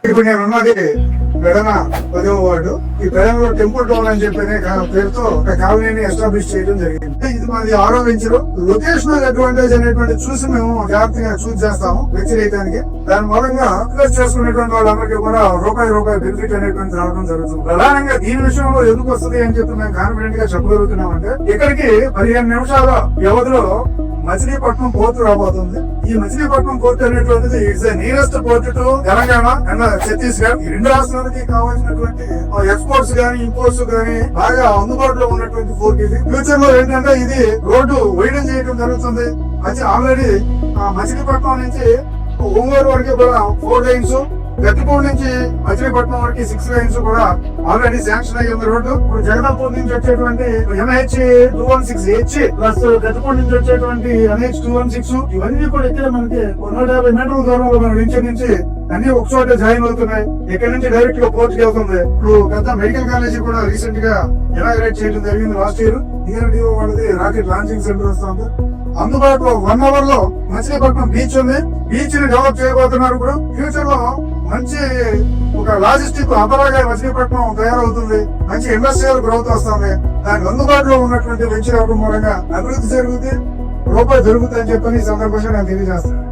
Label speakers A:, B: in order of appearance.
A: ఇప్పుడు నేను ఉన్నది పెడన 10వ వార్డు. ఈ పెడనలో టెంపుల్ టౌన్ అని చెప్పి పేరుతో ఒక కాలనీని ఎస్టాబ్లిష్ చేయడం జరిగింది. ఇది మాది 6వ వెంచర్. లొకేషనల్ అడ్వాంటేజ్ అనేటువంటి చూసి మేము జాగ్రత్తగా చూస్ చేస్తాము వ్యక్తిరేతానికి. దాని మూలంగా అప్లై చేసుకునేటువంటి వాళ్ళందరికీ కూడా రూపాయి బెనిఫిట్ అనేటువంటి రావడం జరుగుతుంది. ప్రధానంగా దీని విషయంలో ఎందుకు వస్తుంది అని చెప్పి మేము కాన్ఫిడెంట్ గా చెప్పగలుగుతున్నామంటే, ఇక్కడికి 15 నిమిషాల వ్యవధిలో మచిలీపట్నం పోర్టు రాబోతుంది. ఈ మచిలీపట్నం పోర్టు అనేటువంటిది it's nearest port to Telangana and Chhattisgarh. ఈ రెండు రాష్ట్రాలకి కావాల్సినటువంటి ఎక్స్పోర్ట్స్ గానీ ఇంపోర్ట్స్ గానీ బాగా అందుబాటులో ఉన్నటువంటి పోర్ట్ ఇది. ఫ్యూచర్ లో ఏంటంటే ఇది రోడ్డు వైడన్ చేయడం జరుగుతుంది. ఆల్రెడీ మచిలీపట్నం నుంచి ఒంగోలు వరకు కూడా 4 లైన్స్, గట్టిపూడి నుంచి మచిలీపట్నం వరకు 6 లైన్స్ కూడా ఆల్రెడీ శాంక్షన్ అయ్యింది రోడ్డు. ఇప్పుడు జగదాపూర్ నుంచి వచ్చేటువంటి NH 216H ప్లస్ గట్టిపూడి నుంచి వచ్చేటువంటి NH 216 ఇవన్నీ కూడా ఇక్కడ మనకి 150 మీటర్ల దూరంలో మన నుంచి అన్ని ఒక చోట జాయిన్ అవుతున్నాయి. ఇక్కడ నుంచి డైరెక్ట్ గా పోర్టుకి వెళ్తుంది. ఇప్పుడు పెద్ద మెడికల్ కాలేజీ కూడా రీసెంట్ గా ఇనాగ్రేట్ చేయడం జరిగింది లాస్ట్ ఇయర్. DRDO వాళ్ళది రాకెట్ లాంచింగ్ సెంటర్ వస్తుంది. అందుబాటులో 1 అవర్ లో మచిలీపట్నం బీచ్ ఉంది. బీచ్ ని డెవలప్ చేయబోతున్నారు. ఇప్పుడు ఫ్యూచర్ లో మంచి ఒక లాజిస్టిక్ హబలాగా మచిలీపట్నం తయారవుతుంది. మంచి ఇండస్ట్రియల్ గ్రోత్ వస్తుంది. దానికి అందుబాటులో ఉన్నటువంటి వెంచర్ అవడం మూలంగా అభివృద్ధి జరుగుతుంది, రూపాయి దొరుకుతుంది అని చెప్పని ఈ సందర్భంగా నేను తెలియజేస్తాను.